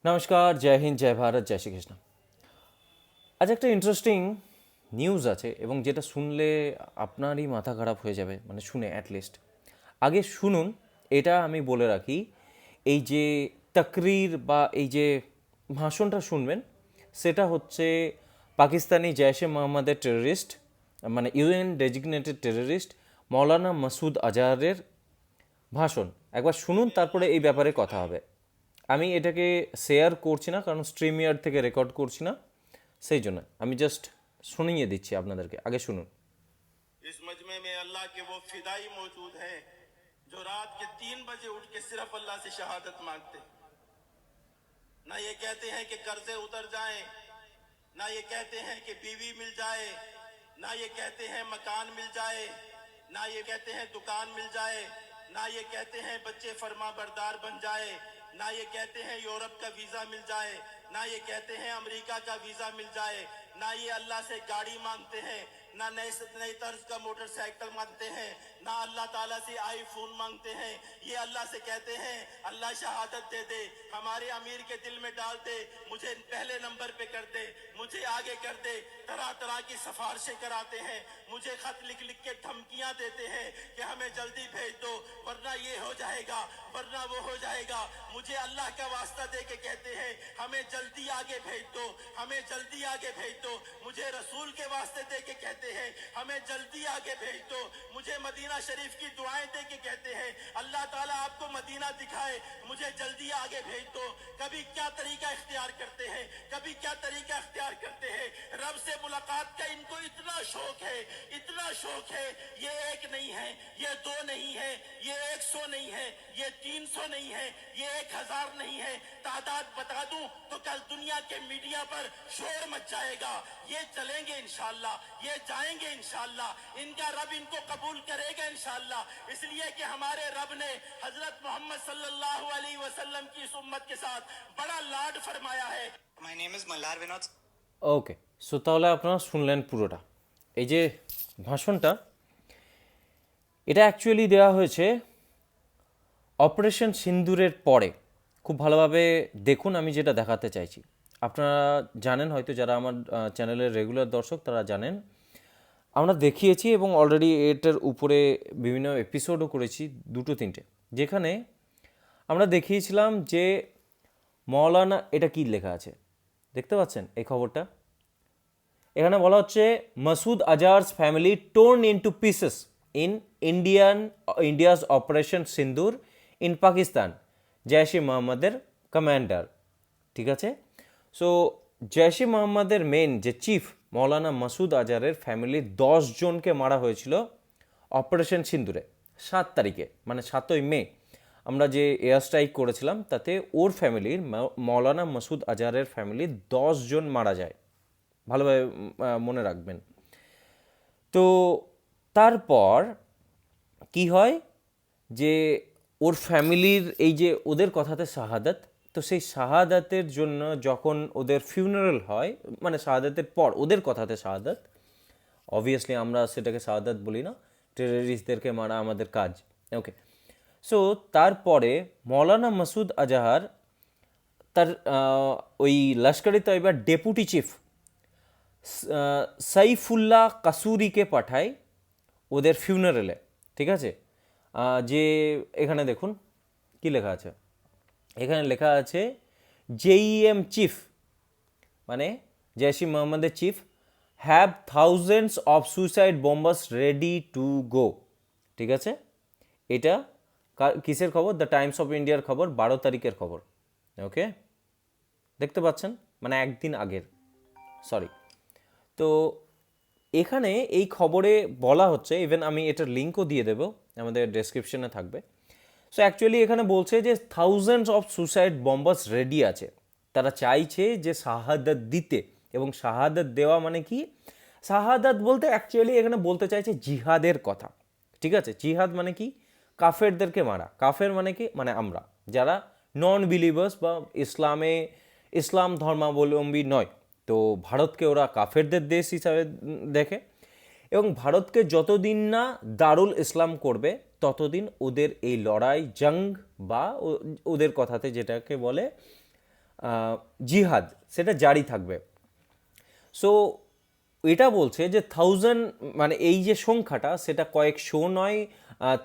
নমস্কার, জয় হিন্দ, জয় ভারত, জয় শ্রীকৃষ্ণ। আজ একটা ইন্টারেস্টিং নিউজ আছে এবং যেটা শুনলে আপনারই মাথা খারাপ হয়ে যাবে, মানে শুনে অ্যাটলিস্ট। আগে শুনুন, এটা আমি বলে রাখি, এই যে তাকরির বা এই যে ভাষণটা শুনবেন, সেটা হচ্ছে পাকিস্তানি জৈশ-এ মোহাম্মদের টেররিস্ট, মানে ইউএন ডেজিগনেটেড টেররিস্ট মৌলানা মাসুদ আজহারের ভাষণ। একবার শুনুন, তারপরে এই ব্যাপারে কথা হবে। আমি এটাকে শেয়ার করছি না, কারণ স্ট্রিমিয়ার থেকে রেকর্ড করছি না, সেই জন্য আমি জাস্ট শুনিয়ে দিচ্ছি আপনাদেরকে। আগে শুনুন। इस मजमे में अल्लाह के वो फिदाई मौजूद हैं जो रात के 3 बजे उठ के सिर्फ अल्लाह से शहादत मांगते हैं। ना ये कहते हैं कि कर्जे उतर जाएं, ना ये कहते हैं कि बीवी मिल जाए, ना ये कहते हैं मकान मिल जाए, ना ये कहते हैं दुकान मिल जाए, ना ये कहते हैं बच्चे फर्मा बरदार बन जाए, ना ये कहते हैं यूरोप का वीजा मिल जाए, ना ये कहते हैं अमेरिका का वीजा मिल जाए, ना ये अल्लाह से गाड़ी मांगते हैं, ना नई तर्ज का मोटरसाइकिल मांगते हैं, ना अल्लाह ताला से आईफोन मांगते हैं। ये अल्लाह से कहते हैं अल्लाह शहादत दे दे, हमारे अमीर के दिल में डाल दे, मुझे पहले नंबर पे कर दे, मुझे आगे कर दे। तरह तरह की सिफारिशें कराते हैं, मुझे खत लिख लिख के धमकियां देते हैं कि हमें जल्दी भेज दो वरना ये हो जाएगा वरना वो हो जाएगा। मुझे अल्लाह का वास्ता दे के कहते हैं हमें जल्दी आगे भेज दो, हमें जल्दी आगे भेज दो। मुझे रसूल के वास्ते दे के कहते हैं हमें जल्दी आगे भेज दो। मुझे मदीना शरीफ की दुआएं दे के कहते हैं अल्लाह ताला आपको मदीना दिखाए, मुझे जल्दी आगे भेज दो। कभी क्या तरीका इख्तियार करते हैं, कभी क्या तरीका इख्तियार करते हैं। रब से मुलाकात का इनको इतना शौक है, इतना शौक है। ये एक नहीं है, ये दो नहीं है, ये 100 नहीं है, ये 300 नहीं है, ये 1000 नहीं है। तादाद बता दूं तो कल दुनिया के मीडिया पर शोर मच जाएगा। ये चलेंगे इंशाल्लाह, ये जाएंगे इंशाल्लाह, इनका रब इनको कबूल करेगा इंशाल्लाह। इसलिए कि हमारे रब ने हजरत मोहम्मद सल्लल्लाहु अलैहि वसल्लम की इस उम्मत के साथ बड़ा लाड फरमाया है। My name is Malhar Vinod. Okay, so তাহলে আপনারা শুনলেন পুরোটা। এই যে ভাষণটা, এটা অ্যাকচুয়ালি দেওয়া হয়েছে অপারেশন সিন্দুরের পরে। খুব ভালোভাবে দেখুন, আমি যেটা দেখাতে চাইছি। আপনারা জানেন, হয়তো যারা আমার চ্যানেলের রেগুলার দর্শক তারা জানেন, আমরা দেখিয়েছি এবং অলরেডি এটার উপরে বিভিন্ন এপিসোডও করেছি, 2-3টে, যেখানে আমরা দেখিয়েছিলাম যে মৌলানা, এটা কি লেখা আছে দেখতে পাচ্ছেন এই খবরটা। এখানে বলা হচ্ছে Masood Azhar's family torn into pieces in India's operation Sindoor in Pakistan, Jaish e মোহাম্মদের কমান্ডার। ঠিক আছে, সো জৈশ-ই মোহাম্মদের মেন যে চিফ মৌলানা মাসুদ আজহারের ফ্যামিলির 10 জনকে মারা হয়েছিল অপারেশন সিন্দুরে 7 তারিখে, মানে 7ই মে আমরা যে এয়ার স্ট্রাইক করেছিলাম, তাতে ওর ফ্যামিলির, মৌলানা মাসুদ আজহারের ফ্যামিলির 10 জন মারা যায়। ভালোভাবে মনে রাখবেন। তো তারপর কি হয় যে ওর ফ্যামিলির এই যে ওদের কথাতে শাহাদাত, তো সেই শাহাদাতের জন্য যখন ওদের ফিউনারাল হয়, মানে শাহাদাতের পর ওদের কথাতে শাহাদাত, অবভিয়াসলি আমরা সেটাকে শাহাদাত বলি না, টেররিস্টদেরকে মারা আমাদের কাজ। ওকে, সো তারপরে মৌলানা মাসুদ আজহার তার ওই লস্কর-ই তৈয়বার ডেপুটি চিফ সাইফুল্লাহ কাসুরিকে পাঠায় ওদের ফিউনারেলে। ঠিক আছে, যে এখানে দেখুন কি লেখা আছে, এখানে লেখা আছে জেইএম চিফ, মানে জৈশ-ই মোহাম্মদের chief, have thousands of suicide bombers ready to go. ঠিক আছে, এটা কিসের খবর? দ্য টাইমস অফ ইন্ডিয়ার খবর, 12 তারিখের খবর। ওকে, দেখতে পাচ্ছেন, মানে একদিন আগের, সরি। তো এখানে এই খবরে বলা হচ্ছে, ইভেন আমি এটার লিঙ্কও দিয়ে দেবো, আমাদের ডেসক্রিপশনে থাকবে। সো অ্যাকচুয়ালি এখানে বলছে যে thousands of suicide bombers ready আছে, তারা চাইছে যে শাহাদাত দিতে। এবং শাহাদাত দেওয়া মানে কি? শাহাদাত বলতে অ্যাকচুয়ালি এখানে বলতে চাইছে জিহাদের কথা। ঠিক আছে, জিহাদ মানে কি? কাফেরদেরকে মারা। কাফের মানে কি? মানে আমরা যারা নন বিলিভার্স বা ইসলাম ধর্মাবলম্বী নয়, তো ভারতকে ওরা কাফেরদের দেশ হিসাবে দেখে। এবং ভারতকে যতদিন না দারুল ইসলাম করবে ততদিন ওদের এই লড়াই, জং বা ওদের কথাতে যেটাকে বলে জিহাদ সেটা জারি থাকবে। সো এটা বলছে যে 1000, মানে এই যে সংখ্যাটা সেটা কয়েকশো নয়,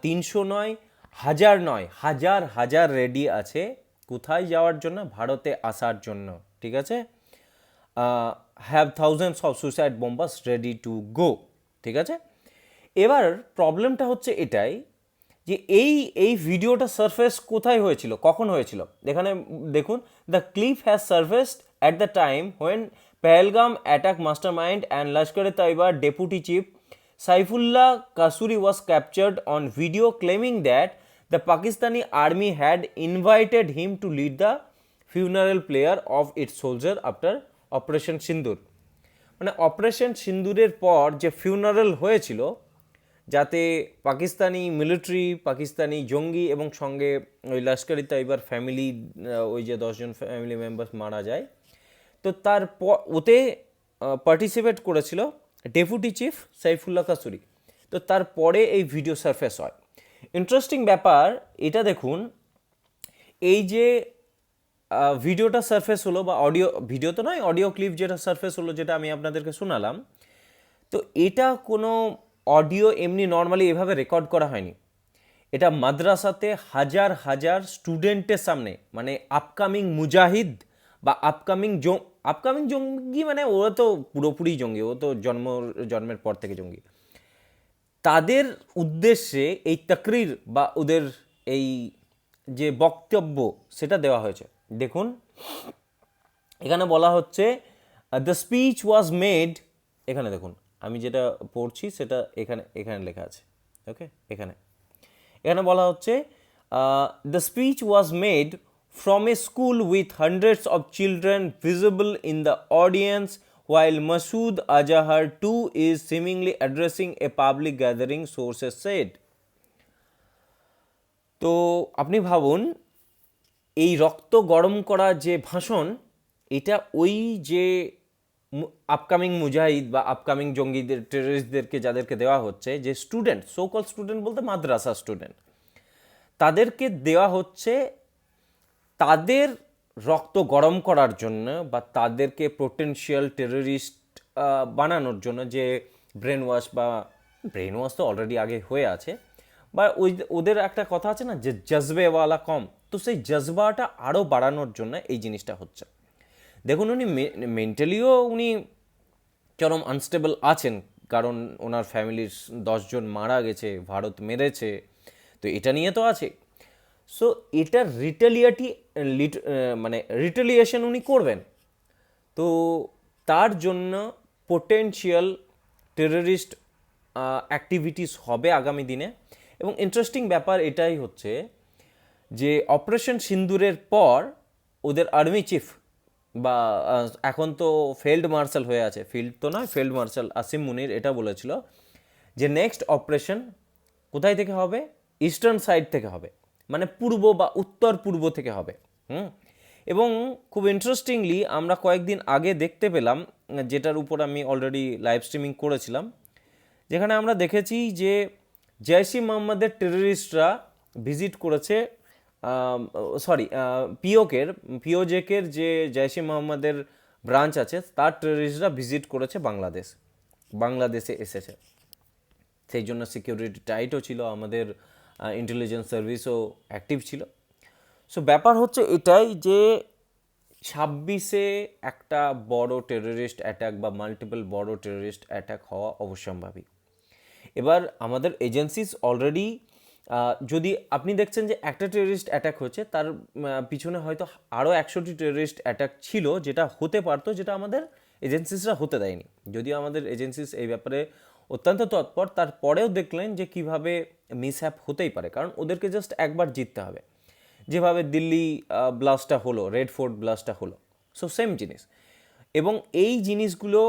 300 নয়, হাজার নয়, হাজার হাজার রেডি আছে কোথায় যাওয়ার জন্য, ভারতে আসার জন্য, ঠিক আছে। Have thousands of suicide bombers ready to go, ঠিক আছে। এবার প্রবলেমটা হচ্ছে এটাই যে এই এই ভিডিওটা সারফেস কোথায় হয়েছিল, কখন হয়েছিল, এখানে দেখুন, the clip has surfaced at the time when Pahalgam attack mastermind and Lashkar e তৈবার deputy chief Saifullah Kasuri was captured on video claiming that the Pakistani army had invited him to lead the funeral prayer of its soldier after operation সিন্দুর। মানে operation সিন্দুরের পর যে funeral হয়েছিল, যাতে Pakistani military, Pakistani জঙ্গি এবং সঙ্গে ওই লস্কর-ই তৈবার ফ্যামিলি, ওই যে 10জন ফ্যামিলি মেম্বার্স মারা যায়, তো তার ওতে পার্টিসিপেট করেছিল ডেপুটি চিফ সাইফুল্লাহ কাসুরি। তো তারপরে এই ভিডিও সারফেস হয়। ইন্টারেস্টিং ব্যাপার এটা দেখুন, এই যে ভিডিওটা সারফেস হলো, বা অডিও, ভিডিও তো নয়, অডিও ক্লিপ যেটা সারফেস হলো, যেটা আমি আপনাদেরকে শোনালাম, তো এটা কোনো অডিও এমনি নর্মালি এভাবে রেকর্ড করা হয়নি। এটা মাদ্রাসাতে হাজার হাজার স্টুডেন্টের সামনে, মানে আপকামিং মুজাহিদ বা আপকামিং জঙ্গি, মানে ওরা তো পুরোপুরি জঙ্গি, ও তো জন্মের পর থেকে জঙ্গি, তাদের উদ্দেশ্যে এই তাকরির বা ওদের এই যে বক্তব্য সেটা দেওয়া হয়েছে। দেখুন, এখানে বলা হচ্ছে দ্য স্পিচ ওয়াজ মেড, এখানে দেখুন আমি যেটা পড়ছি সেটা এখানে এখানে লেখা আছে, ওকে। এখানে বলা হচ্ছে the speech was made from a school with hundreds of children visible in the audience while Masood Azhar too is seemingly addressing a public gathering, sources said. তো আপনি ভাবুন, এই রক্ত গরম করা যে ভাষণ, এটা ওই যে আপকামিং মুজাহিদ বা আপকামিং জঙ্গিদের, টেররিস্টদেরকে যাদেরকে দেওয়া হচ্ছে, যে স্টুডেন্ট, সোকল স্টুডেন্ট বলতে মাদ্রাসা স্টুডেন্ট, তাদেরকে দেওয়া হচ্ছে তাদের রক্ত গরম করার জন্য বা তাদেরকে পোটেনশিয়াল টেররিস্ট বানানোর জন্য, যে ব্রেন ওয়াশ তো অলরেডি আগে হয়ে আছে, বা ওদের একটা কথা আছে না যে জজবেওয়ালা কম, তো সেই জজবাটা আরও বাড়ানোর জন্য এই জিনিসটা হচ্ছে। দেখুন, উনি মেন্টালিও উনি চরম আনস্টেবল আছেন, কারণ ওনার ফ্যামিলির 10জন মারা গেছে, ভারত মেরেছে, তো এটা নিয়ে তো আছে। সো এটার রিটেলিয়েশন উনি করবেন, তো তার জন্য পোটেনশিয়াল টেররিস্ট অ্যাক্টিভিটিস হবে আগামী দিনে। এবং ইন্টারেস্টিং ব্যাপার এটাই হচ্ছে যে অপারেশন সিন্দুরের পর ওদের আর্মি চিফ বা এখন তো ফিল্ড মার্শাল হয়ে আছে, ফিল্ড মার্শাল আসিম মুনির এটা বলেছিল যে নেক্সট অপারেশন কোথায় থেকে হবে, ইস্টার্ন সাইড থেকে হবে, মানে পূর্ব বা উত্তর পূর্ব থেকে হবে। এবং খুব ইন্টারেস্টিংলি আমরা কয়েকদিন আগে দেখতে পেলাম, যেটার উপর আমি অলরেডি লাইভ স্ট্রিমিং করেছিলাম, যেখানে আমরা দেখেছি যে জৈশ-ই মোহাম্মদের টেররিস্টরা ভিজিট করেছে, পিওজেকের যে জৈশ-ই মোহাম্মদের ব্রাঞ্চ আছে, তার টেররিস্টরা ভিজিট করেছে বাংলাদেশে এসেছে। সেই জন্য সিকিউরিটি টাইটও ছিল, আমাদের ইন্টেলিজেন্স সার্ভিসও অ্যাক্টিভ ছিল। সো ব্যাপার হচ্ছে এটাই যে 26-এ একটা বড় টেররিস্ট অ্যাটাক বা মাল্টিপল বড় টেররিস্ট অ্যাটাক হওয়া অবশ্যম্ভাবী। এবার আমাদের এজেন্সিস অলরেডি, যদি আপনি দেখছেন যে একটা টেররিস্ট অ্যাটাক হচ্ছে, তার পিছনে হয়তো আরও 100টি টেররিস্ট অ্যাটাক ছিল যেটা হতে পারতো, যেটা আমাদের এজেন্সিসরা হতে দেয়নি। যদিও আমাদের এজেন্সিস এই ব্যাপারে অত্যন্ত তৎপর, তারপরেও দেখলেন যে কিভাবে মিসহ্যাপ হতেই পারে, কারণ ওদেরকে জাস্ট একবার জিততে হবে। যেভাবে দিল্লি ব্লাস্টটা হলো, রেড ফোর্ট ব্লাস্টটা হলো, সো সেম জিনিস। এবং এই জিনিসগুলো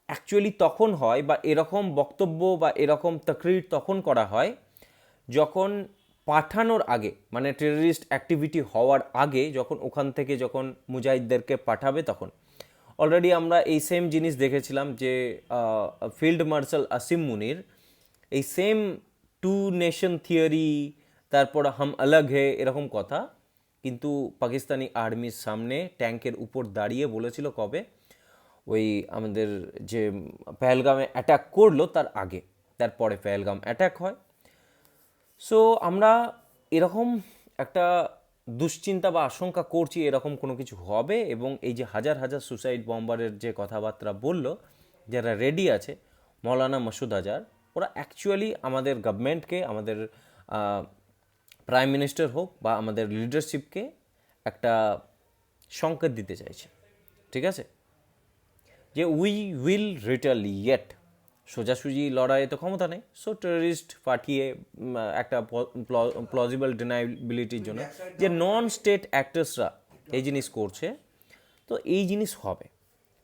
অ্যাকচুয়ালি তখন হয়, বা এরকম বক্তব্য বা এরকম তাকরির তখন করা হয় যখন পাঠানোর আগে, মানে টেররিস্ট অ্যাক্টিভিটি হওয়ার আগে, যখন ওখান থেকে যখন মুজাহিদদেরকে পাঠাবে তখন। অলরেডি আমরা এই সেম জিনিস দেখেছিলাম যে ফিল্ড মার্শাল আসিম মুনির এই সেম 2 নেশন থিওরি, তারপর হাম আলগ হে, এরকম কথা কিন্তু পাকিস্তানি আর্মির সামনে ট্যাঙ্কের উপর দাঁড়িয়ে বলেছিল কবে, ওই আমাদের যে পেহেলগামে অ্যাটাক করলো তার আগে, তারপরে পেহেলগাম অ্যাটাক হয়। সো আমরা এরকম একটা দুশ্চিন্তা বা আশঙ্কা করছি এরকম কোনো কিছু হবে, এবং এই যে হাজার হাজার সুসাইড বম্বারের যে কথাবার্তা বলল, যারা রেডি আছে মৌলানা মাসুদ আজহার, ওরা অ্যাকচুয়ালি আমাদের গভর্নমেন্টকে, আমাদের প্রাইম মিনিস্টার হোক বা আমাদের লিডারশিপকে একটা সংকেত দিতে চাইছে, ঠিক আছে, যে উই উইল রিটালিয়েট। সোজাসুজি লড়াইয়ে তো ক্ষমতা নেই, সো টেররিস্ট পাঠিয়ে একটা প্লজিবল ডিনাইবিলিটির জন্য যে নন স্টেট অ্যাক্টার্সরা এই জিনিস করছে, তো এই জিনিস হবে,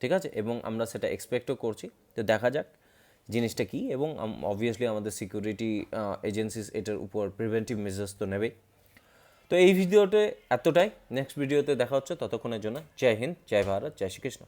ঠিক আছে, এবং আমরা সেটা এক্সপেক্টও করছি। তো দেখা যাক জিনিসটা কী, এবং অবভিয়াসলি আমাদের সিকিউরিটি এজেন্সিস এটার উপর প্রিভেন্টিভ মেজার্স তো নেবেই। তো এই ভিডিওতে এতটাই, নেক্সট ভিডিওতে দেখা হচ্ছে, ততক্ষণের জন্য জয় হিন্দ, জয় ভারত, জয় শ্রীকৃষ্ণ।